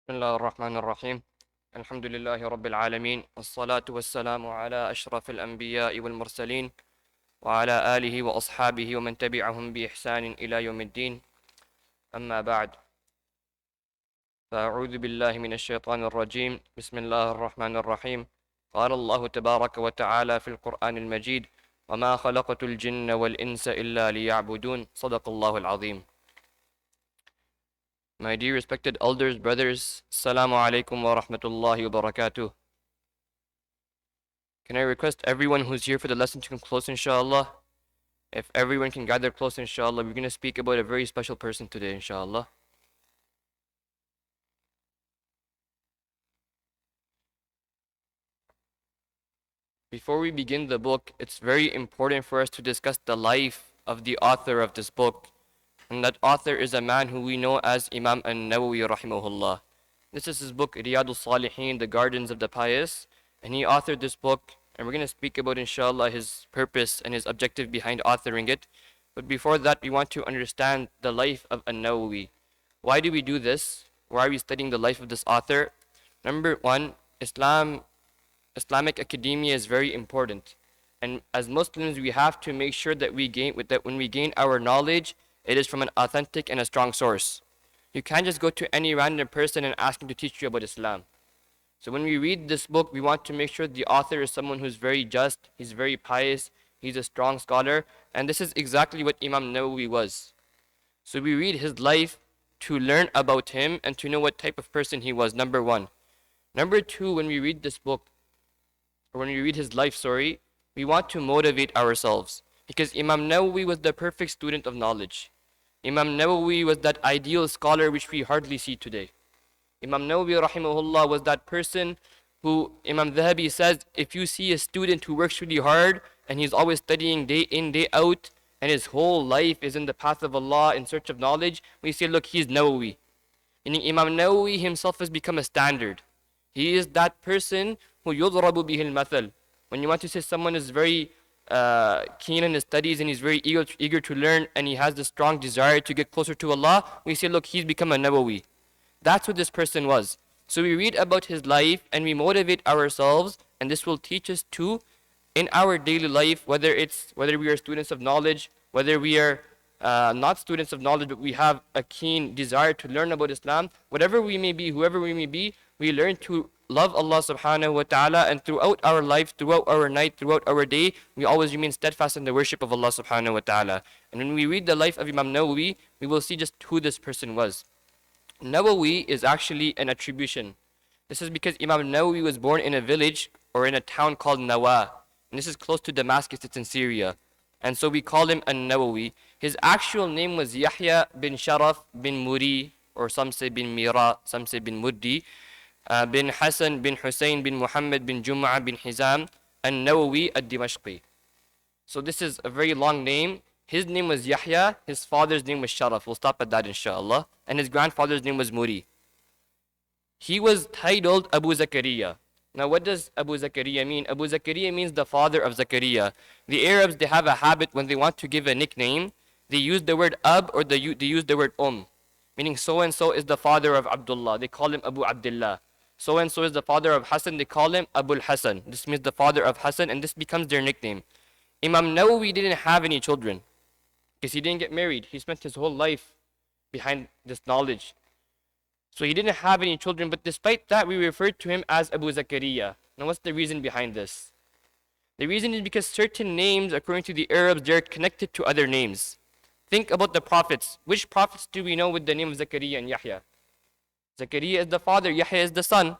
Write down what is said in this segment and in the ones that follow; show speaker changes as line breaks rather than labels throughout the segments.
بسم الله الرحمن الرحيم الحمد لله رب العالمين والصلاة والسلام على أشرف الأنبياء والمرسلين وعلى آله وأصحابه ومن تبعهم بإحسان إلى يوم الدين أما بعد فأعوذ بالله من الشيطان الرجيم بسم الله الرحمن الرحيم قال الله تبارك وتعالى في القرآن المجيد وما خلقت الجن والإنس إلا ليعبدون صدق الله العظيم. My dear respected elders, brothers, Assalamu alaikum wa rahmatullahi wa barakatuh. Can I request everyone who's here for the lesson to come close, inshallah? If everyone can gather close, inshallah, we're going to speak about a very special person today, inshallah. Before we begin the book, it's very important for us to discuss the life of the author of this book. And that author is a man who we know as Imām Al-Nawawī rahimahullah. This is his book, Riyādh-al-Sālihīn, The Gardens of the Pious. And he authored this book, and we're going to speak about, inshallah, his purpose and his objective behind authoring it. But before that, we want to understand the life of Al-Nawawī. Why do we do this? Why are we studying the life of this author? Number one, Islamic academia is very important. And as Muslims, we have to make sure that when we gain our knowledge, it is from an authentic and a strong source. You can't just go to any random person and ask him to teach you about Islam. So when we read this book, we want to make sure the author is someone who's very just, he's very pious, he's a strong scholar, and this is exactly what Imām Nawawī was. So we read his life to learn about him and to know what type of person he was, number one. Number two, when we read this book, or when we read his life story, we want to motivate ourselves. Because Imām Nawawī was the perfect student of knowledge. Imām Nawawī was that ideal scholar which we hardly see today. Imām Nawawī rahimahullah was that person who Imam Dhahabi says, if you see a student who works really hard and he's always studying day in, day out, and his whole life is in the path of Allah in search of knowledge, we say, look, he's Nawawī. Meaning Imām Nawawī himself has become a standard. He is that person who yudrabu bihi al-mathal. When you want to say someone is very keen on his studies and he's very eager to learn and he has the strong desire to get closer to Allah, we say, look, he's become a Nawawī. That's what this person was. So we read about his life and we motivate ourselves, and this will teach us too in our daily life, whether we are students of knowledge, whether we are not students of knowledge, but we have a keen desire to learn about Islam, whatever we may be, whoever we may be, we learn to love Allah subhanahu wa ta'ala, and throughout our life, throughout our night, throughout our day, we always remain steadfast in the worship of Allah subhanahu wa ta'ala. And when we read the life of Imām Nawawī, we will see just who this person was. Nawawī is actually an attribution. This is because Imām Nawawī was born in a village or in a town called Nawā. And this is close to Damascus, it's in Syria. And so we call him An-Nawawī. His actual name was Yahya bin Sharaf bin Muri, or some say bin Mira, some say bin Muddi, bin Hassan bin Hussein bin Muhammad bin Jum'a bin Hizam An-Nawawī ad-Dimashqi. So this is a very long name. His name was Yahya, his father's name was Sharaf. We'll stop at that inshallah. And his grandfather's name was Muri. He was titled Abu Zakaria. Now what does Abu Zakaria mean? Abu Zakaria means the father of Zakaria. The Arabs, they have a habit when they want to give a nickname, they use the word Ab or they use the word Meaning so and so is the father of Abdullah. They call him Abu Abdullah. So and so is the father of Hassan, they call him Abul Hassan. This means the father of Hassan, and this becomes their nickname. Imām Nawawī didn't have any children because he didn't get married. He spent his whole life behind this knowledge. So he didn't have any children, but despite that, we referred to him as Abu Zakaria. Now what's the reason behind this? The reason is because certain names, according to the Arabs, they're connected to other names. Think about the prophets. Which prophets do we know with the name of Zakaria and Yahya? Zakaria is the father, Yahya is the son.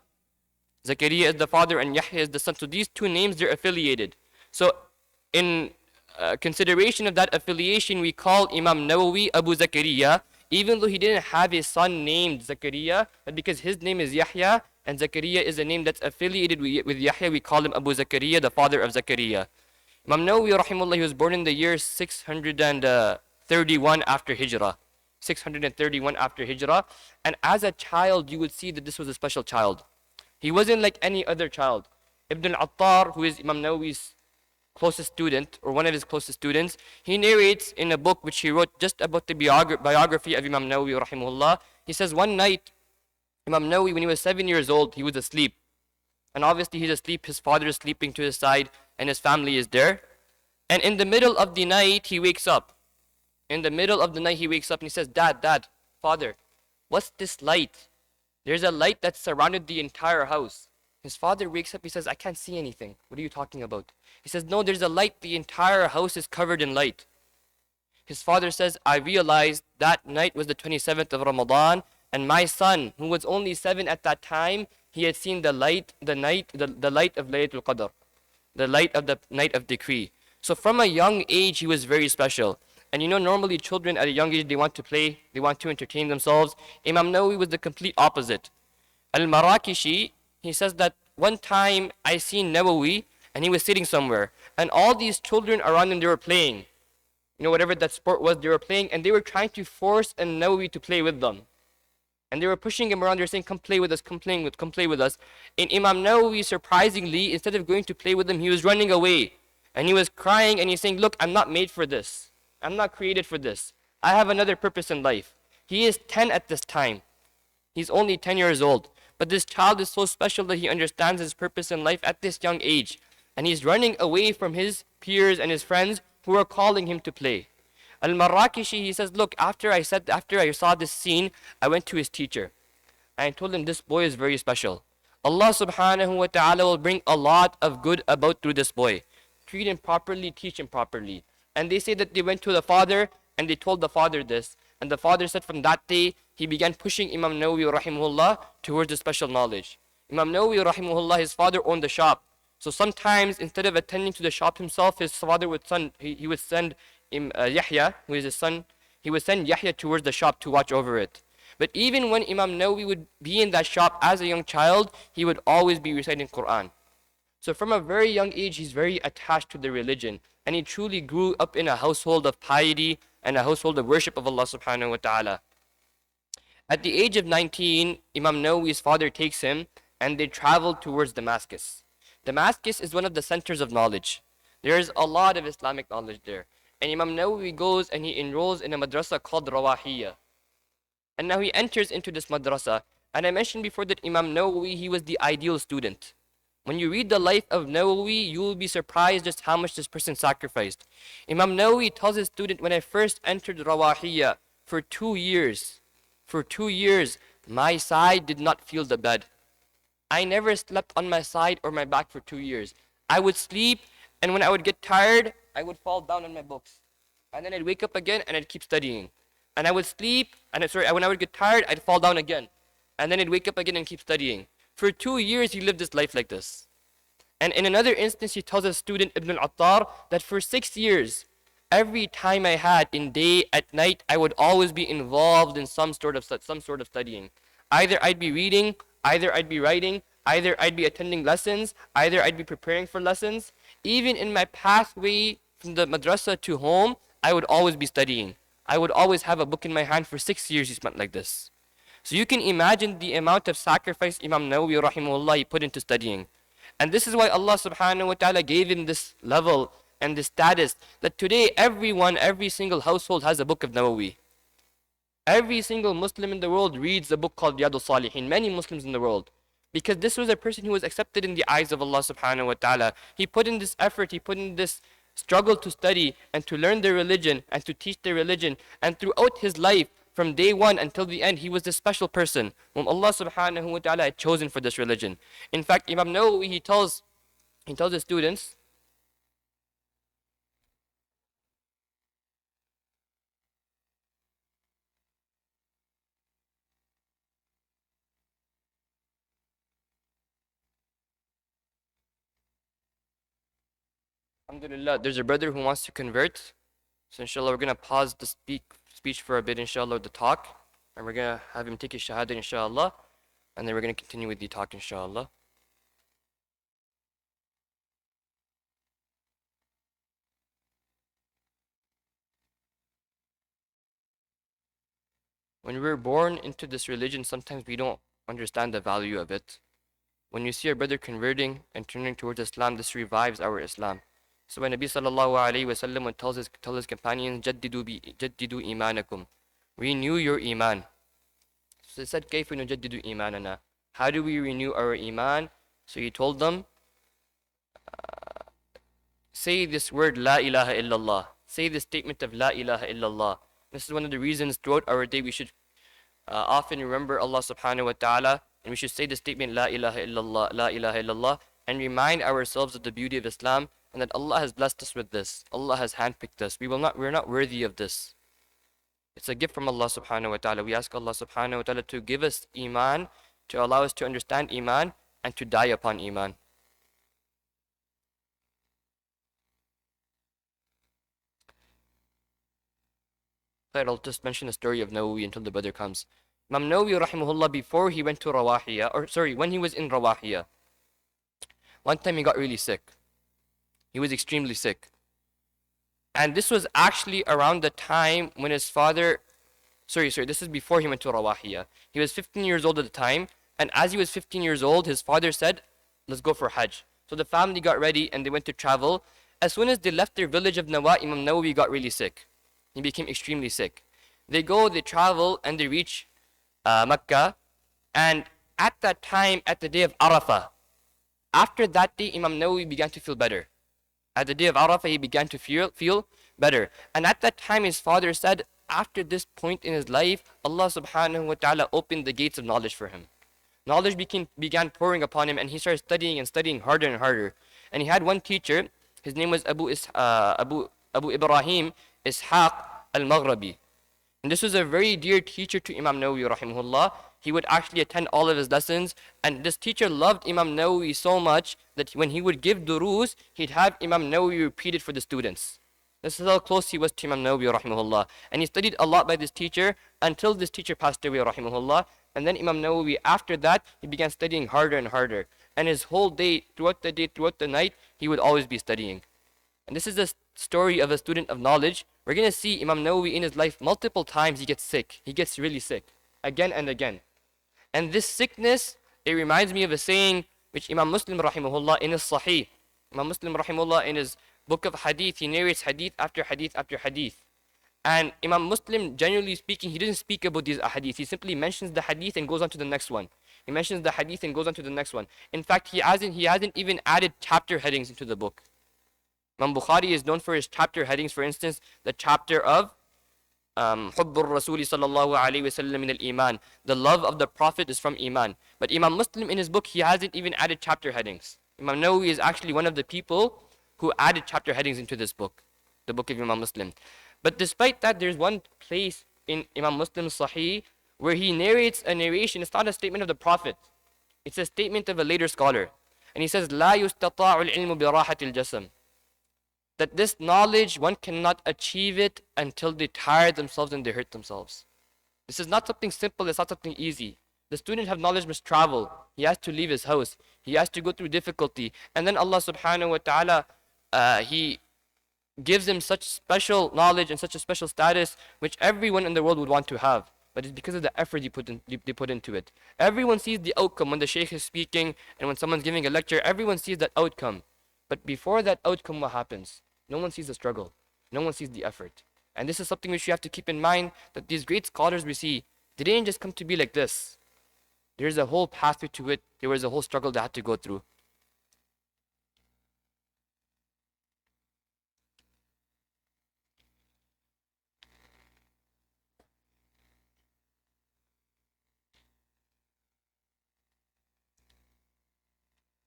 Zakaria is the father and Yahya is the son. So these two names, they're affiliated. So in consideration of that affiliation, we call Imām Nawawī Abu Zakaria, even though he didn't have a son named Zakaria, but because his name is Yahya, and Zakaria is a name that's affiliated with Yahya, we call him Abu Zakaria, the father of Zakaria. Imām Nawawī rahimahullah, he was born in the year 631 after Hijrah. 631 after Hijrah. And as a child, you would see that this was a special child. He wasn't like any other child. Ibn al-Attar, who is Imām Nawawī's closest student, or one of his closest students, he narrates in a book which he wrote just about the biography of Imām Nawawī rahimahullah. He says one night Imam Nawawi, when he was 7 years old, he was asleep. And obviously he's asleep, his father is sleeping to his side, and his family is there. And in the middle of the night, he wakes up. In the middle of the night, he wakes up and he says, Dad, Father, what's this light? There's a light that surrounded the entire house. His father wakes up, he says, I can't see anything. What are you talking about? He says, no, there's a light, the entire house is covered in light. His father says, I realized that night was the 27th of Ramadan, and my son, who was only 7 at that time, he had seen the light of Laylatul Qadr, the light of the night of decree. So from a young age, he was very special. And you know, normally children at a young age, they want to play, they want to entertain themselves. Imam Nawawi was the complete opposite. Al-Marakishi, he says that one time I seen Nawawi, and he was sitting somewhere, and all these children around him, they were playing. You know, whatever that sport was, they were playing, and they were trying to force Nawawi to play with them. And they were pushing him around, they were saying, come play with us, come play with us. And Imam Nawawi, surprisingly, instead of going to play with them, he was running away. And he was crying, and he's saying, look, I'm not made for this. I'm not created for this. I have another purpose in life. He is 10 at this time. He's only 10 years old. But this child is so special that he understands his purpose in life at this young age. And he's running away from his peers and his friends who are calling him to play. Al-Marakishi, he says, look, after I saw this scene, I went to his teacher. And I told him, this boy is very special. Allah subhanahu wa ta'ala will bring a lot of good about through this boy. Treat him properly, teach him properly. And they say that they went to the father and they told the father this. And the father said from that day, he began pushing Imam Nawawi rahimahullah towards the special knowledge. Imam Nawawi rahimahullah, his father owned the shop. So sometimes instead of attending to the shop himself, his father would send Yahya, who is his son, he would send Yahya towards the shop to watch over it. But even when Imam Nawawi would be in that shop as a young child, he would always be reciting Quran. So from a very young age, he's very attached to the religion. And he truly grew up in a household of piety and a household of worship of Allah subhanahu wa ta'ala. At the age of 19, Imam Nawawi's father takes him and they travel towards Damascus. Damascus is one of the centers of knowledge. There is a lot of Islamic knowledge there. And Imam Nawawi goes and he enrolls in a madrasa called Rawahiyya. And now he enters into this madrasa. And I mentioned before that Imam Nawawi, he was the ideal student. When you read the life of Nawawi, you will be surprised just how much this person sacrificed. Imam Nawawi tells his student, when I first entered Rawahiyya, for 2 years, my side did not feel the bed. I never slept on my side or my back for 2 years. I would sleep, and when I would get tired, I would fall down on my books. And then I'd wake up again, and I'd keep studying. And I would sleep, when I would get tired, I'd fall down again. And then I'd wake up again and keep studying. For 2 years, he lived his life like this. And in another instance, he tells his student Ibn al-Attar that for 6 years, every time I had in day, at night, I would always be involved in some sort of studying. Either I'd be reading, either I'd be writing, either I'd be attending lessons, either I'd be preparing for lessons. Even in my pathway from the madrasa to home, I would always be studying. I would always have a book in my hand. For 6 years, he spent like this. So you can imagine the amount of sacrifice Imam Nawawi rahimahullah he put into studying. And this is why Allah subhanahu wa ta'ala gave him this level and this status that today every single household has a book of Nawawi. Every single Muslim in the world reads a book called Riyādh-al-Sālihīn. Many Muslims in the world. Because this was a person who was accepted in the eyes of Allah subhanahu wa ta'ala. He put in this effort, he put in this struggle to study and to learn their religion and to teach their religion. And throughout his life, from day one until the end, he was this special person whom Allah subhanahu wa ta'ala had chosen for this religion. In fact, Imam Nawawi, he tells his students, Alhamdulillah, there's a brother who wants to convert. So inshallah, we're going to pause the speech for a bit, inshallah, the talk. And we're going to have him take his shahada, inshallah. And then we're going to continue with the talk, inshallah. When we're born into this religion, sometimes we don't understand the value of it. When you see a brother converting and turning towards Islam, this revives our Islam. So when Nabi sallallahu alayhi wa sallam tells his companions, Jaddidu imanakum, renew your iman. So they said, كيف نجدد إيماننا? How do we renew our iman? So he told them, say this word, La ilaha illallah. Say the statement of La ilaha illallah. This is one of the reasons throughout our day we should often remember Allah subhanahu wa ta'ala, and we should say the statement La ilaha illallah, La ilaha illallah, and remind ourselves of the beauty of Islam and that Allah has blessed us with this. Allah has handpicked us. We're not worthy of this. It's a gift from Allah subhanahu wa ta'ala. We ask Allah subhanahu wa ta'ala to give us iman, to allow us to understand iman, and to die upon iman. I'll just mention the story of Nawawī until the brother comes. Imam Nawawī rahimahullah, before he went to Rawahiyah, or sorry, when he was in Rawahiyah, one time he got really sick. He was extremely sick. And this was actually around the time when his father, this is before he went to Rawahiyah. He was 15 years old at the time, and as he was 15 years old, his father said, let's go for Hajj. So the family got ready and they went to travel. As soon as they left their village of Nawa, Imam Nawawī got really sick. He became extremely sick. They go, they travel, and they reach Mecca. And at that time, at the day of Arafah, after that day, Imam Nawawī began to feel better. At the day of Arafah, he began to feel better. And at that time, his father said, after this point in his life, Allah subhanahu wa ta'ala opened the gates of knowledge for him. Knowledge began pouring upon him, and he started studying and studying harder and harder. And he had one teacher, his name was Abu Ibrahim Ishaq al-Maghrabi. And this was a very dear teacher to Imam Nawawī rahimahullah. He would actually attend all of his lessons, and this teacher loved Imam Nawawī so much that when he would give durus, he'd have Imam Nawawī repeat it for the students. This is how close he was to Imam Nawawī rahimahullah. And he studied a lot by this teacher until this teacher passed away rahimahullah. And then Imam Nawawī, after that, he began studying harder and harder. And his whole day, throughout the night, he would always be studying. And this is the story of a student of knowledge. We're going to see Imam Nawawī in his life multiple times he gets sick. He gets really sick, again and again. And this sickness, it reminds me of a saying which Imam Muslim rahimahullah in his Sahih, Imam Muslim rahimahullah in his book of Hadīth, he narrates hadith after hadith after hadith. And Imam Muslim, generally speaking, he doesn't speak about these hadith. He simply mentions the hadith and goes on to the next one. He mentions the hadith and goes on to the next one. In fact, he hasn't even added chapter headings into the book. Imam Bukhari is known for his chapter headings. For instance, the chapter of Hubbur Rasuli sallallahu alayhi wa sallam min al-Iman. The love of the Prophet is from Iman. But Imam Muslim in his book, he hasn't even added chapter headings. Imam Nawawī is actually one of the people who added chapter headings into this book, the book of Imam Muslim. But despite that, there's one place in Imam Muslim's Sahih where he narrates a narration. It's not a statement of the Prophet. It's a statement of a later scholar. And he says, لا يستطاع العلم براحة الجسم. That this knowledge, one cannot achieve it until they tire themselves and they hurt themselves. This is not something simple, it's not something easy. The student of knowledge must travel. He has to leave his house. He has to go through difficulty. And then Allah subhanahu wa ta'ala, He gives him such special knowledge and such a special status which everyone in the world would want to have. But it's because of the effort they put into it. Everyone sees the outcome when the shaykh is speaking and when someone's giving a lecture. Everyone sees that outcome. But before that outcome, what happens? No one sees the struggle. No one sees the effort. And this is something which you have to keep in mind, that these great scholars we see, they didn't just come to be like this. There's a whole pathway to it. There was a whole struggle they had to go through.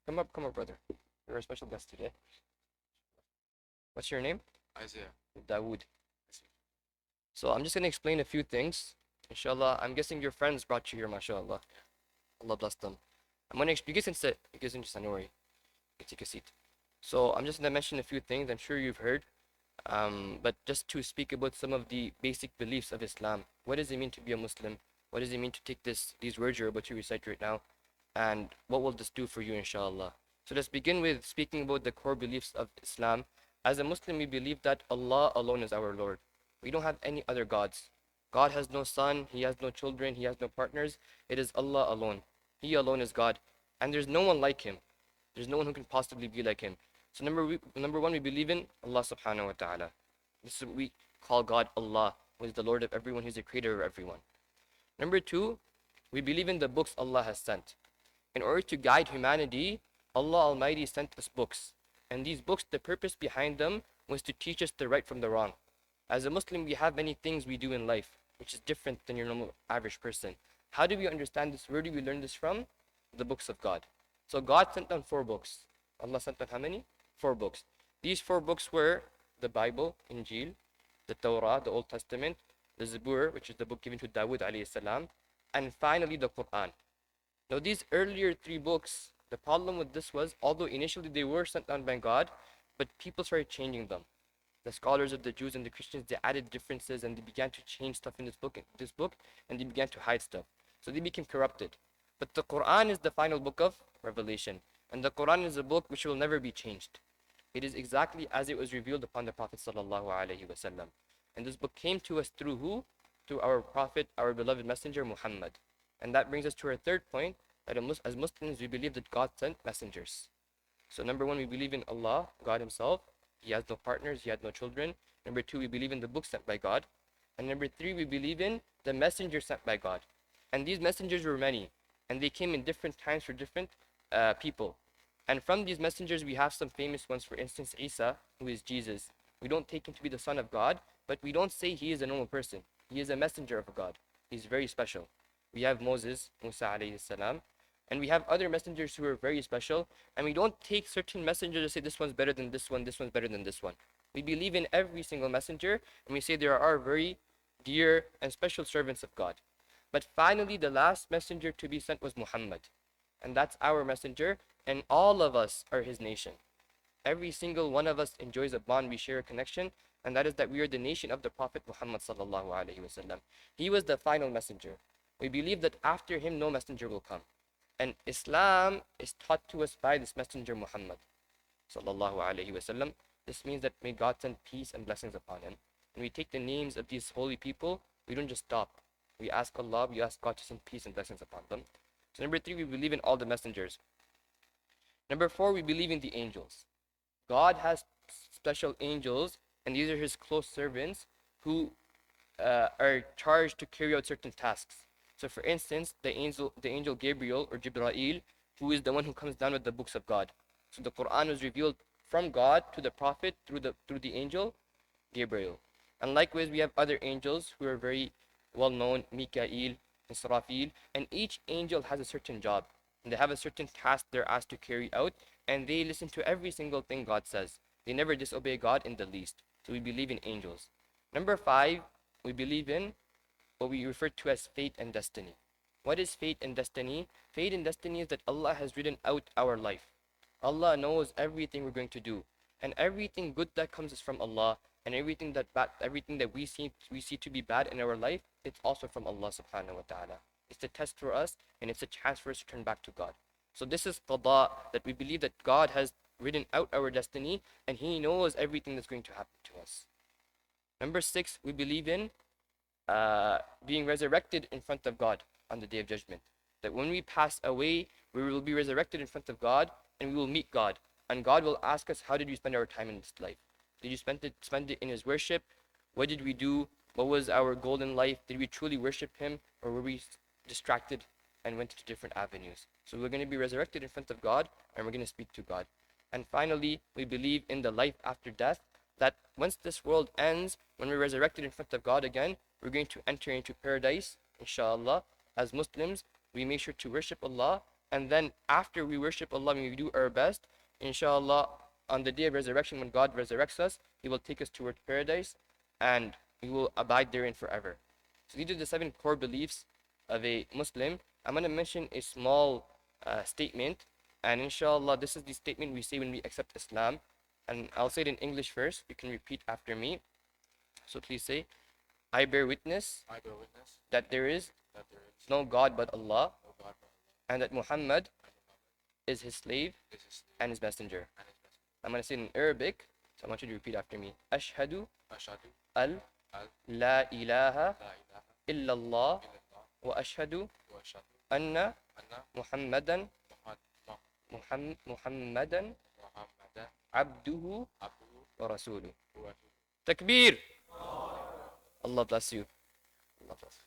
Come up, brother. You're a special guest today. What's your name?
Isaiah.
Daud. So I'm just going to explain a few things. Inshallah, I'm guessing your friends brought you here, mashallah. Allah bless them. I'm going to explain. You can sit. You can sit, don't worry. You can take a seat. So I'm just going to mention a few things I'm sure you've heard. But just to speak about some of the basic beliefs of Islam. What does it mean to be a Muslim? What does it mean to take these words you're about to recite right now? And what will this do for you, inshallah? So let's begin with speaking about the core beliefs of Islam. As a Muslim, we believe that Allah alone is our Lord. We don't have any other gods. God has no son, He has no children, He has no partners. It is Allah alone. He alone is God. And there's no one like Him. There's no one who can possibly be like Him. So number one, we believe in Allah subhanahu wa ta'ala. This is what we call God Allah, who is the Lord of everyone, He's the creator of everyone. Number two, We believe in the books Allah has sent. In order to guide humanity, Allah Almighty sent us books. And these books, the purpose behind them was to teach us the right from the wrong. As a Muslim, we have many things we do in life, which is different than your normal average person. How do we understand this? Where do we learn this from? The books of God. So God sent down 4 books. Allah sent down how many? 4 books. These 4 books were the Bible, Injil, the Torah, the Old Testament, the Zabur, which is the book given to Daud alayhi salam, and finally the Quran. Now these earlier 3 books, the problem with this was, although initially they were sent down by God, but people started changing them. The scholars of the Jews and the Christians, they added differences and they began to change stuff in this book, and they began to hide stuff. So they became corrupted. But the Quran is the final book of revelation. And the Quran is a book which will never be changed. It is exactly as it was revealed upon the Prophet sallallahu alaihi wasallam. And this book came to us through who? Through our Prophet, our beloved messenger, Muhammad. And that brings us to our third point, that as Muslims, we believe that God sent messengers. So number 1, we believe in Allah, God himself. He has no partners, he had no children. Number 2, we believe in the book sent by God. And number 3, we believe in the messenger sent by God. And these messengers were many. And they came in different times for different people. And from these messengers, we have some famous ones. For instance, Isa, who is Jesus. We don't take him to be the son of God, but we don't say he is a normal person. He is a messenger of God. He's very special. We have Moses, Musa alayhi salam, and we have other messengers who are very special. And we don't take certain messengers and say this one's better than this one's better than this one. We believe in every single messenger, and we say there are very dear and special servants of God. But finally, the last messenger to be sent was Muhammad. And that's our messenger, and all of us are his nation. Every single one of us enjoys a bond, we share a connection, and that is that we are the nation of the Prophet Muhammad sallallahu alaihi wasallam. He was the final messenger. We believe that after him, no messenger will come. And Islam is taught to us by this messenger Muhammad sallallahu alaihi wasallam. This means that may God send peace and blessings upon him. And we take the names of these holy people, we don't just stop. We ask Allah, we ask God to send peace and blessings upon them. So number 3, we believe in all the messengers. Number 4, we believe in the angels. God has special angels, and these are his close servants who are charged to carry out certain tasks. So for instance, the angel Gabriel or Jibreel, who is the one who comes down with the books of God. So the Quran was revealed from God to the Prophet through the angel Gabriel. And likewise, we have other angels who are very well known, Mikael, Israfil, and each angel has a certain job. And they have a certain task they're asked to carry out, and they listen to every single thing God says. They never disobey God in the least. So we believe in angels. Number 5, we believe in what we refer to as fate and destiny. What is fate and destiny? Fate and destiny is that Allah has written out our life. Allah knows everything we're going to do, and everything good that comes is from Allah, and everything that we see to be bad in our life, it's also from Allah subhanahu wa ta'ala. It's a test for us, and it's a chance for us to turn back to God. So this is qada, that we believe that God has written out our destiny, and he knows everything that's going to happen to us. Number 6, we believe in being resurrected in front of God on the Day of Judgment. That when we pass away, we will be resurrected in front of God, and we will meet God. And God will ask us, how did we spend our time in this life? Did you spend it in his worship? What did we do? What was our goal in life? Did we truly worship him, or were we distracted and went to different avenues? So we're going to be resurrected in front of God, and we're going to speak to God. And finally, we believe in the life after death, that once this world ends, when we're resurrected in front of God again, we're going to enter into paradise, inshallah. As Muslims, we make sure to worship Allah, and then after we worship Allah, when we do our best, inshallah, on the day of resurrection, when God resurrects us, he will take us towards paradise, and we will abide therein forever. So these are the 7 core beliefs of a Muslim. I'm going to mention a small statement, and inshallah, this is the statement we say when we accept Islam. And I'll say it in English first. You can repeat after me. So please say, I bear witness, that there is no God but Allah, and that Muhammad is his slave and his messenger. I'm going to say it in Arabic, so I want you to repeat after me. Ashhadu al la ilaha illallah wa ashhadu anna Muhammadan abduhu wa rasuluh. Takbir! Allah bless you. Allah bless you.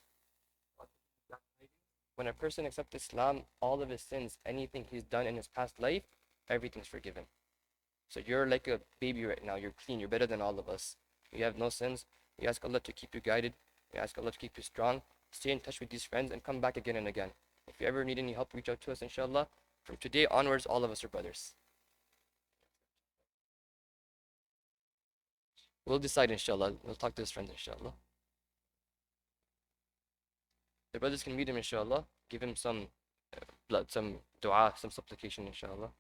when a person accepts Islam, all of his sins, anything he's done in his past life, everything's forgiven. So you're like a baby right now. You're clean. You're better than all of us. You have no sins. We ask Allah to keep you guided. We ask Allah to keep you strong. Stay in touch with these friends and come back again and again. If you ever need any help, reach out to us, inshallah. From today onwards, all of us are brothers. We'll decide, inshallah. We'll talk to his friends, inshallah. The brothers can meet him, inshallah. Give him some blood, some dua, some supplication, inshallah.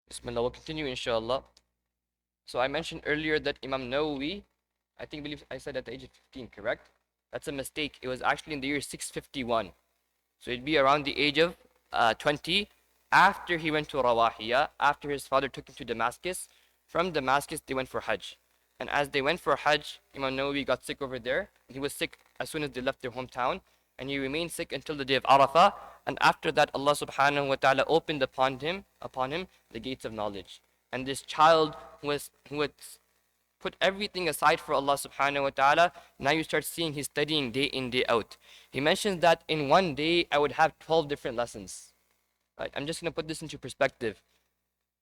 Bismillah, we'll continue, inshallah. So I mentioned earlier that Imam Nawawī, believe I said at the age of 15, correct? That's a mistake. It was actually in the year 651. So it'd be around the age of 20, after he went to Rawahiyah, after his father took him to Damascus. From Damascus, they went for Hajj. And as they went for Hajj, Imam Nawawī got sick over there. He was sick as soon as they left their hometown. And he remained sick until the day of Arafah. And after that, Allah subhanahu wa ta'ala opened upon him the gates of knowledge. And this child who had put everything aside for Allah subhanahu wa ta'ala, now you start seeing he's studying day in, day out. He mentions that in one day, I would have 12 different lessons. Right? I'm just going to put this into perspective.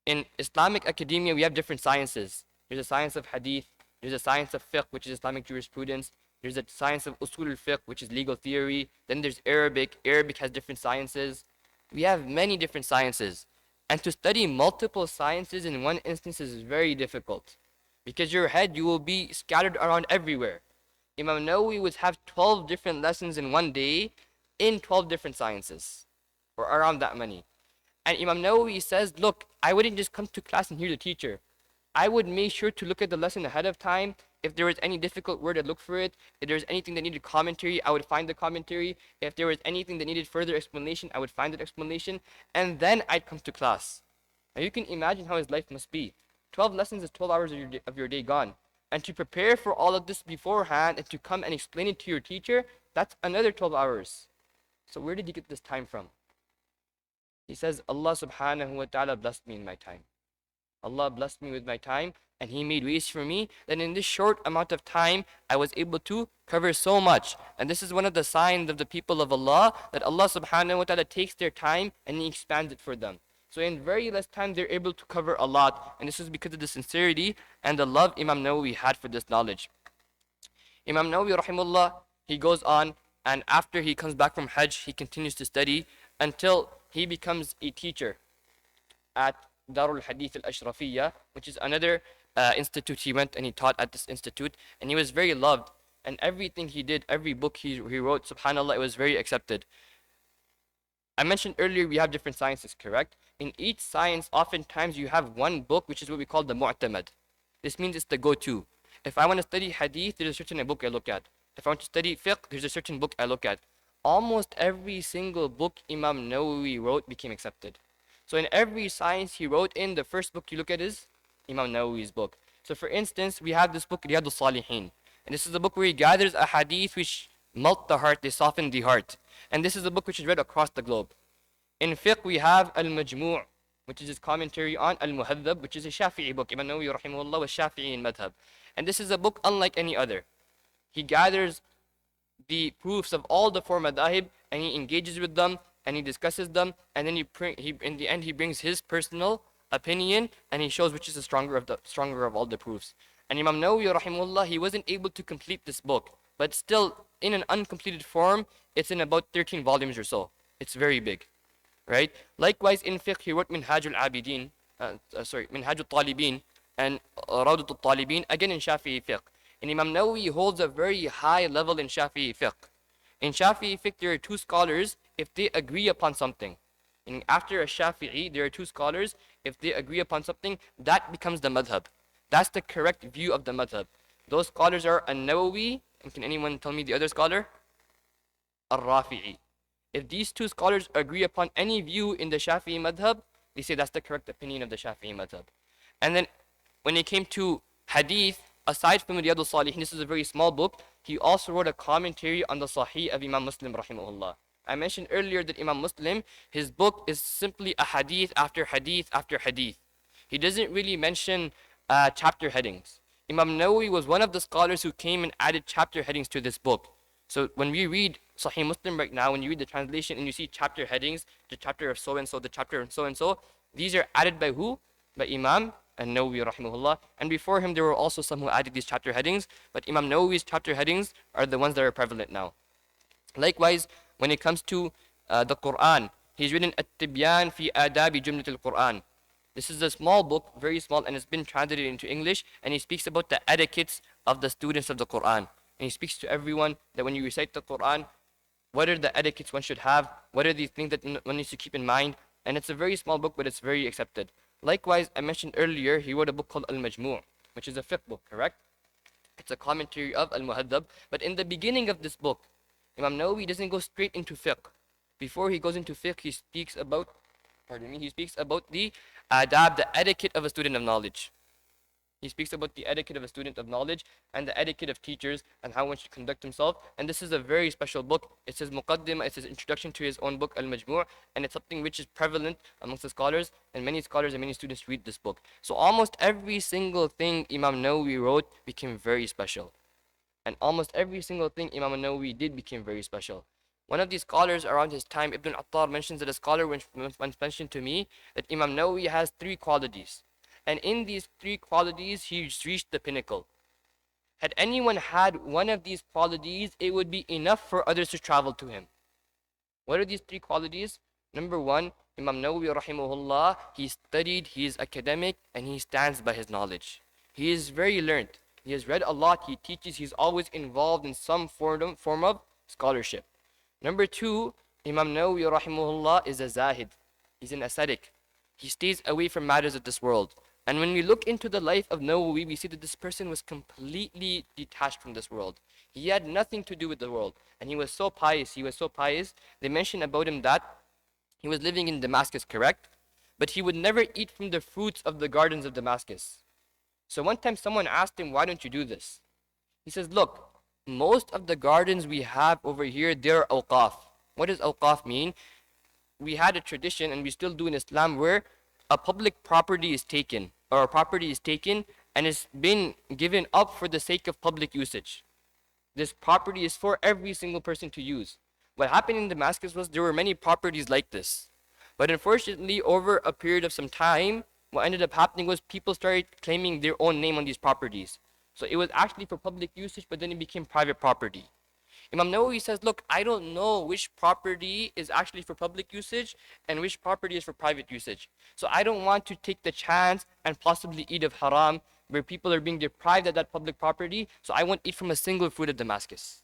In Islamic academia, we have different sciences. There's a science of Hadīth. There's a science of fiqh, which is Islamic jurisprudence. There's a science of usul al-fiqh, which is legal theory. Then there's Arabic. Arabic has different sciences. We have many different sciences. And to study multiple sciences in one instance is very difficult. Because your head, you will be scattered around everywhere. Imam Nawawī would have 12 different lessons in one day in 12 different sciences. Or around that many. And Imam Nawawī says, look, I wouldn't just come to class and hear the teacher. I would make sure to look at the lesson ahead of time. If there was any difficult word, I'd look for it. If there was anything that needed commentary, I would find the commentary. If there was anything that needed further explanation, I would find that explanation. And then I'd come to class. Now you can imagine how his life must be. 12 lessons is 12 hours of your day gone. And to prepare for all of this beforehand and to come and explain it to your teacher, that's another 12 hours. So where did he get this time from? He says, Allah subhanahu wa ta'ala blessed me in my time. Allah blessed me with my time, and He made ways for me that in this short amount of time, I was able to cover so much. And this is one of the signs of the people of Allah, that Allah subhanahu wa ta'ala takes their time and He expands it for them. So in very less time, they're able to cover a lot. And this is because of the sincerity and the love Imam Nawawī had for this knowledge. Imam Nawawī rahimahullah, he goes on, and after he comes back from Hajj, he continues to study until he becomes a teacher at Darul Hadith al-Ashrafiyya, which is another institute. He went and he taught at this institute, and he was very loved. And everything he did, every book he wrote, subhanAllah, it was very accepted. I mentioned earlier we have different sciences, correct? In each science, oftentimes you have one book, which is what we call the mu'tamad. This means it's the go-to. If I want to study hadith, there's a certain book I look at. If I want to study fiqh, there's a certain book I look at. Almost every single book Imam Nawawī wrote became accepted. So in every science he wrote in, the first book you look at is Imam Nawawī's book. So for instance, we have this book, Riyādh-al-Sālihīn. And this is a book where he gathers a hadith which melt the heart, they soften the heart. And this is a book which is read across the globe. In fiqh, we have Al-Majmu', which is his commentary on Al-Muhadhab, which is a Shafi'i book. Imam Nawawī rahimahullah was Shafi'i in madhab. And this is a book unlike any other. He gathers the proofs of all the four madahib, and he engages with them, and he discusses them, and then in the end he brings his personal opinion, and he shows which is the stronger of all the proofs. And Imam Nawawī rahimahullah, he wasn't able to complete this book, but still in an uncompleted form, it's in about 13 volumes or so. It's very big, right? Likewise in fiqh, he wrote Minhaj al-Abidin, Minhaj al-Talibin, and Rawdat al-Talibin, again in Shafi'i fiqh. And Imam Nawawī holds a very high level in Shafi'i fiqh. In Shafi'i fiqh, there are two scholars if they agree upon something. And after a Shafi'i, there are two scholars, if they agree upon something, that becomes the madhab. That's the correct view of the madhab. Those scholars are An-Nawawī, and can anyone tell me the other scholar? Al-Rafi'i. If these two scholars agree upon any view in the Shafi'i madhab, they say that's the correct opinion of the Shafi'i madhab. And then when it came to Hadith, aside from Riyādh-al-Sālihīn, this is a very small book, he also wrote a commentary on the Sahih of Imam Muslim rahimahullah. I mentioned earlier that Imam Muslim, his book is simply a hadith after hadith after hadith. He doesn't really mention chapter headings. Imam Nawawī was one of the scholars who came and added chapter headings to this book. So when we read Sahih Muslim right now, when you read the translation and you see chapter headings, the chapter of so-and-so, the chapter of so-and-so, these are added by who? By Imam Al-Nawawī rahimahullah. And before him, there were also some who added these chapter headings, but Imam Nawawī's chapter headings are the ones that are prevalent now. Likewise, when it comes to the Quran, he's written At-Tibyan fi Adabi Jumlat al-Quran. This is a small book, very small, and it's been translated into English, and he speaks about the etiquettes of the students of the Quran. And he speaks to everyone that when you recite the Quran, what are the etiquettes one should have, what are these things that one needs to keep in mind, and it's a very small book, but it's very accepted. Likewise, I mentioned earlier, he wrote a book called Al-Majmu', which is a fiqh book, correct? It's a commentary of Al-Muhaddab, but in the beginning of this book, Imam Nawawī doesn't go straight into fiqh. Before he goes into fiqh, he speaks about the adab, the etiquette of a student of knowledge. He speaks about the etiquette of a student of knowledge and the etiquette of teachers and how one should conduct himself. And this is a very special book. It's his muqaddimah, it's his introduction to his own book, Al-Majmu', and it's something which is prevalent amongst the scholars, and many scholars and many students read this book. So almost every single thing Imam Nawawī wrote became very special. And almost every single thing Imam Al-Nawawī did became very special. One of these scholars around his time, Ibn Attar, mentions that a scholar once mentioned to me that Imam Nawawī has three qualities. And in these three qualities, he's reached the pinnacle. Had anyone had one of these qualities, it would be enough for others to travel to him. What are these three qualities? Number one, Imam Nawawī rahimahullah, he studied, he is academic, and he stands by his knowledge. He is very learned. He has read a lot, he teaches, he's always involved in some form of scholarship. Number two, Imam Nawawī rahimahullah is a zahid. He's an ascetic. He stays away from matters of this world. And when we look into the life of Nawawī, we see that this person was completely detached from this world. He had nothing to do with the world. And he was so pious, They mention about him that he was living in Damascus, correct? But he would never eat from the fruits of the gardens of Damascus. So one time someone asked him, why don't you do this? He says, look, most of the gardens we have over here, they're awqaf. What does awqaf mean? We had a tradition, and we still do in Islam, where a public property is taken, or a property is taken and it's been given up for the sake of public usage. This property is for every single person to use. What happened in Damascus was there were many properties like this. But unfortunately, over a period of some time, what ended up happening was people started claiming their own name on these properties. So it was actually for public usage, but then it became private property. Imam Nawawī says, look, I don't know which property is actually for public usage and which property is for private usage. So I don't want to take the chance and possibly eat of haram where people are being deprived of that public property. So I won't eat from a single fruit of Damascus.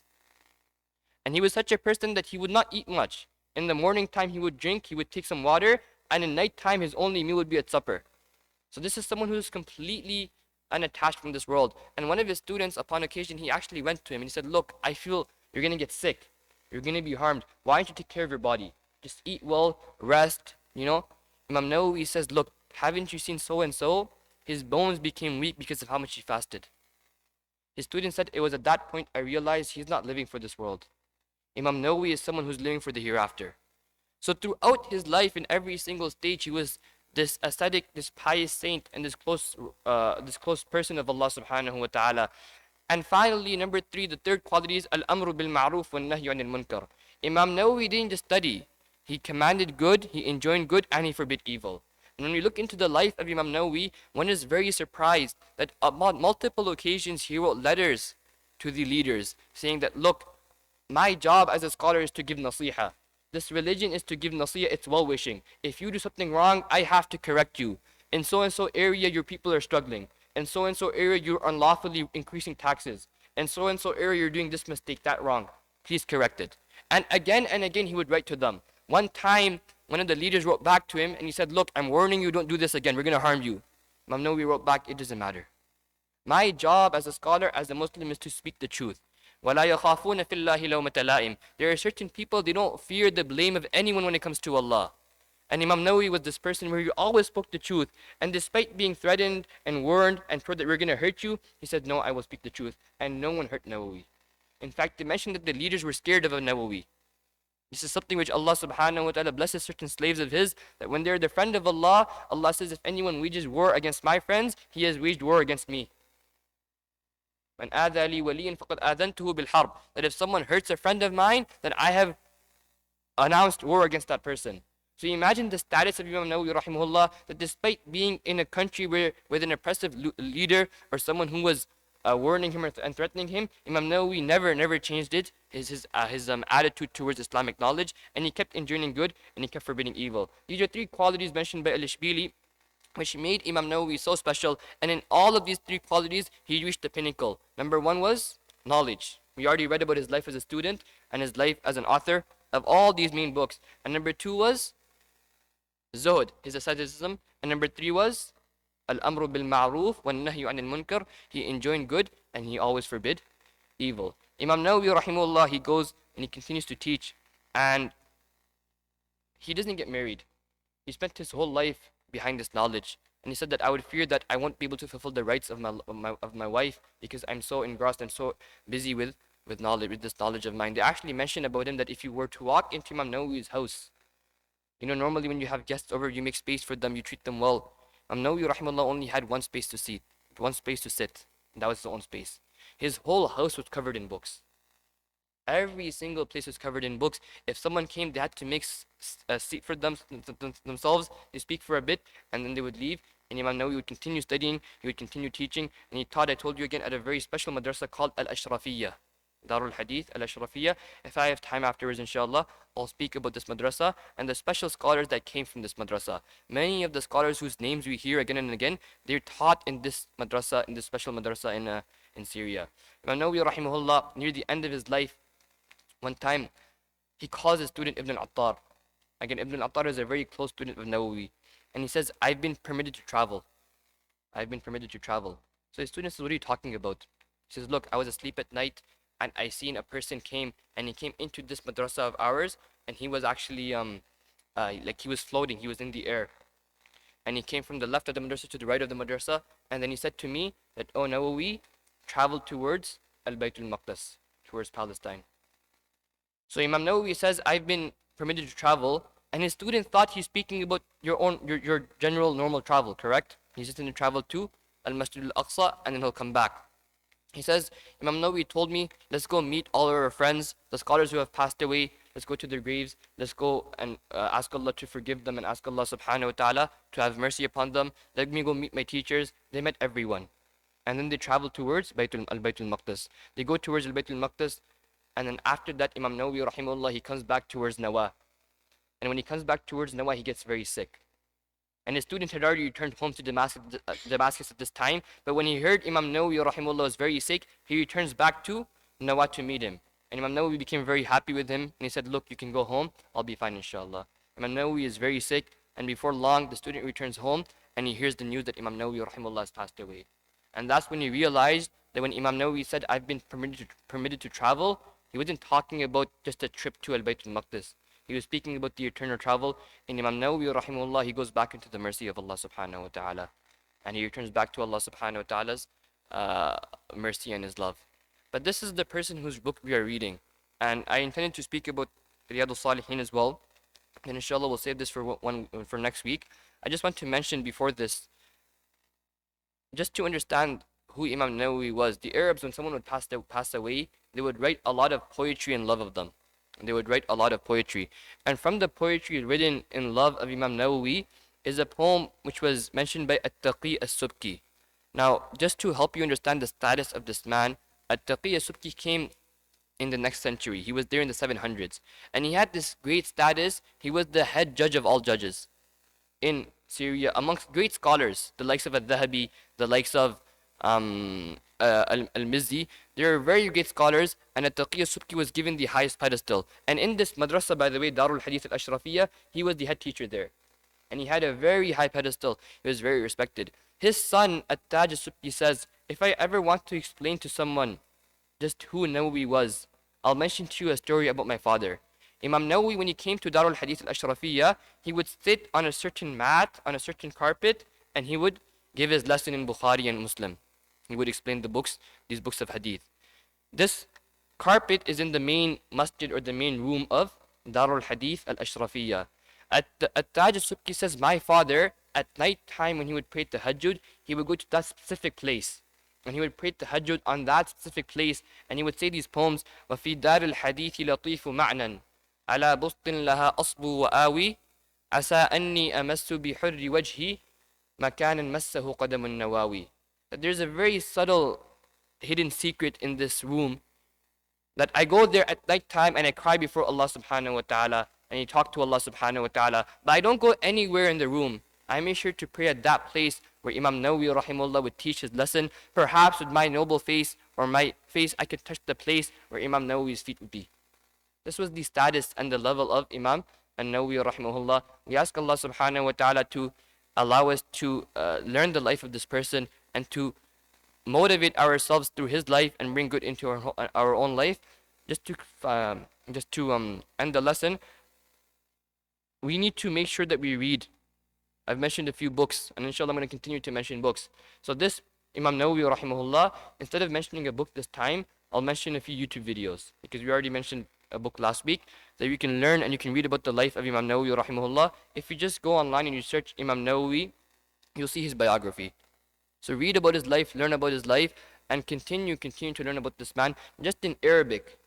And he was such a person that he would not eat much. In the morning time he would drink, he would take some water, and in night time his only meal would be at supper. So this is someone who is completely unattached from this world. And one of his students, upon occasion, he actually went to him and he said, look, I feel you're going to get sick. You're going to be harmed. Why don't you take care of your body? Just eat well, rest, Imam Nawawī says, look, haven't you seen so-and-so? His bones became weak because of how much he fasted. His student said, it was at that point I realized he's not living for this world. Imam Nawawī is someone who's living for the hereafter. So throughout his life, in every single stage, he was this ascetic, this pious saint, and this close person of Allah subhanahu wa ta'ala. And finally, number 3, the third quality is al-amru bil ma'ruf wa nahyu anil munkar. Imam Nawawī didn't just study. He commanded good, he enjoined good, and he forbid evil. And when we look into the life of Imam Nawawī, one is very surprised that on multiple occasions he wrote letters to the leaders saying that, look, my job as a scholar is to give nasiha. This religion is to give nasiha, it's well-wishing. If you do something wrong, I have to correct you. In so-and-so area, your people are struggling. In so-and-so area, you're unlawfully increasing taxes. In so-and-so area, you're doing this mistake, that wrong. Please correct it. And again, he would write to them. One time, one of the leaders wrote back to him and he said, look, I'm warning you, don't do this again. We're going to harm you. Imam Nawawī wrote back, it doesn't matter. My job as a scholar, as a Muslim, is to speak the truth. وَلَا يَخَافُونَ فِي اللَّهِ لَوْمَةَ لَائِمٍ. There are certain people, they don't fear the blame of anyone when it comes to Allah. And Imam Nawawī was this person where he always spoke the truth. And despite being threatened and warned and told that we're going to hurt you, he said, no, I will speak the truth. And no one hurt Nawawī. In fact, they mentioned that the leaders were scared of Nawawī. This is something which Allah subhanahu wa ta'ala blesses certain slaves of his, that when they're the friend of Allah, Allah says, if anyone wages war against my friends, he has waged war against me. مَنْ آذَى لِي وَلِيًّا فَقَدْ آذَنْتُهُ بِالْحَرْبِ. That if someone hurts a friend of mine, then I have announced war against that person. So you imagine the status of Imam Nawawī rahimahullah, that despite being in a country with an oppressive leader or someone who was warning him and threatening him, Imam Nawawī never changed it, his attitude towards Islamic knowledge, and he kept enjoining good and he kept forbidding evil. These are 3 qualities mentioned by Al-Ishbili which made Imam Nawawī so special, and in all of these 3 qualities he reached the pinnacle. Number 1 was knowledge. We already read about his life as a student and his life as an author of all these main books. And number 2 was zuhd, his asceticism. And number 3 was al-amru bil ma'ruf wa nahyu anil munkar. He enjoined good and he always forbid evil. Imam Nawawī rahimahullah, he goes and he continues to teach, and he doesn't get married. He spent his whole life behind this knowledge, and he said that I would fear that I won't be able to fulfill the rights of my wife because I'm so engrossed and so busy with knowledge, with this knowledge of mine. They actually mentioned about him that if you were to walk into Imam Nawawī's house, normally when you have guests over, you make space for them, you treat them well. Imam Nawawī rahimahullah only had one space to sit, and that was his own space. His whole house was covered in books. Every single place was covered in books. If someone came, they had to make a seat for themselves. They speak for a bit, and then they would leave. And Imam Nawawī would continue studying, he would continue teaching, and he taught, I told you again, at a very special madrasa called Al-Ashrafiyya, Darul Hadith, Al-Ashrafiyya. If I have time afterwards, inshallah, I'll speak about this madrasa and the special scholars that came from this madrasa. Many of the scholars whose names we hear again and again, they're taught in this madrasa, in this special madrasa in Syria. Imam Nawawī rahimahullah, near the end of his life, one time, he calls his student Ibn al-Attar. Again, Ibn al-Attar is a very close student of Nawawī. And he says, I've been permitted to travel. I've been permitted to travel. So his student says, what are you talking about? He says, look, I was asleep at night and I seen a person came and he came into this madrasa of ours, and he was actually, like he was floating, he was in the air. And he came from the left of the madrasa to the right of the madrasa, and then he said to me that, oh, Nawawī, travel towards Al-Baytul Maqdis, towards Palestine. So Imam Nawawī says, I've been permitted to travel, and his student thought he's speaking about your general normal travel, correct? He's just going to travel to Al-Masjid Al-Aqsa, and then he'll come back. He says, Imam Nawawī told me, let's go meet all our friends, the scholars who have passed away, let's go to their graves, let's go and ask Allah to forgive them and ask Allah subhanahu wa ta'ala to have mercy upon them. Let me go meet my teachers. They met everyone. And then they travel towards Baytul Maqdis. They go towards Al-Baytul Maqdis, and then after that, Imam Nawawī rahimahullah, he comes back towards Nawa. And when he comes back towards Nawa, he gets very sick. And his student had already returned home to Damascus at this time. But when he heard Imam Nawawī rahimahullah was very sick, he returns back to Nawa to meet him. And Imam Nawawī became very happy with him. And he said, look, you can go home. I'll be fine, inshallah. Imam Nawawī is very sick. And before long, the student returns home and he hears the news that Imam Nawawī rahimahullah has passed away. And that's when he realized that when Imam Nawawī said, I've been permitted to travel, he wasn't talking about just a trip to Al-Baytul Maqdis. He was speaking about the eternal travel. In Imam Nawawī rahimahullah, he goes back into the mercy of Allah subhanahu wa ta'ala. And he returns back to Allah subhanahu wa ta'ala's mercy and his love. But this is the person whose book we are reading. And I intended to speak about Riyādh-al-Sālihīn as well. And inshallah we'll save this for next week. I just want to mention before this, just to understand who Imam Nawawi was, the Arabs, when someone would pass away, they would write a lot of poetry in love of them. They would write a lot of poetry. And from the poetry written in love of Imam Nawawi is a poem which was mentioned by At-Taqi as-Subki. Now, just to help you understand the status of this man, At-Taqi as-Subki came in the next century. He was there in the 700s. And he had this great status. He was the head judge of all judges in Syria, amongst great scholars, the likes of Al-Dhahabi, the likes of Al-Mizzi. They were very great scholars, and At-Taqi as-Subki was given the highest pedestal. And in this madrasa, by the way, Darul Hadith al-Ashrafiyya, he was the head teacher there. And he had a very high pedestal. He was very respected. His son, At-Taj as-Subki, says, if I ever want to explain to someone just who Nawawi was, I'll mention to you a story about my father. Imam Nawawi, when he came to Darul Hadith al-Ashrafiyya, he would sit on a certain mat, on a certain carpet, and he would give his lesson in Bukhari and Muslim. He would explain the books, these books of Hadith. This carpet is in the main masjid or the main room of Darul Hadith al-Ashrafiyya. At-Taj as-Subki says, my father, at night time when he would pray tahajjud, he would go to that specific place. And he would pray tahajjud on that specific place. And he would say these poems, وَفِي دَارِ الْحَدِيثِ لَطِيفُ مَعْنًا عَلَى بُسْطٍ لَهَا أَصْبُ وَآوِي عَسَىٰ أَنِّي أَمَسُّ بِحُرِّ وَجْهِ مَكَانًا مَسَّهُ قَدَمُ النَّوَاوِي. That there's a very subtle hidden secret in this room, that I go there at night time and I cry before Allah subhanahu wa ta'ala and I talk to Allah subhanahu wa ta'ala, but I don't go anywhere in the room. I make sure to pray at that place where Imam Nawawi rahimahullah would teach his lesson. Perhaps with my noble face or my face I could touch the place where Imam Nawawi's feet would be. This was the status and the level of Imam Al-Nawawi rahimahullah. We ask Allah subhanahu wa ta'ala to allow us to learn the life of this person and to motivate ourselves through his life and bring good into our own life. Just to end the lesson, we need to make sure that we read. I've mentioned a few books, and inshallah I'm going to continue to mention books. So this Imam Nawawi rahimahullah, instead of mentioning a book this time, I'll mention a few YouTube videos, because we already mentioned a book last week, that you can learn and you can read about the life of Imam Nawawi rahimahullah. If you just go online and you search Imam Nawawi, you'll see his biography. So read about his life, learn about his life, and continue to learn about this man. Just in Arabic,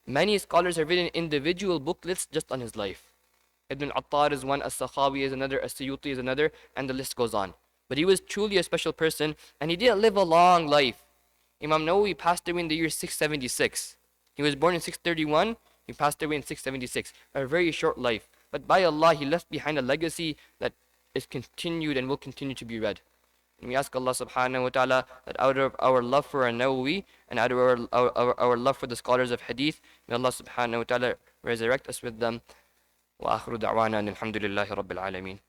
many scholars have written individual booklets just on his life. Ibn Attar is one, As-Sakhawi is another, As-Suyuti is another, and the list goes on. But he was truly a special person, and he didn't live a long life. Imam Nawawi passed away in the year 676. He was born in 631, he passed away in 676. A very short life. But by Allah, he left behind a legacy that is continued and will continue to be read. And we ask Allah subhanahu wa ta'ala that out of our love for Nawawi and out of our love for the scholars of Hadith, may Allah subhanahu wa ta'ala resurrect us with them. وآخر دعوانا الحمد لله رب العالمين.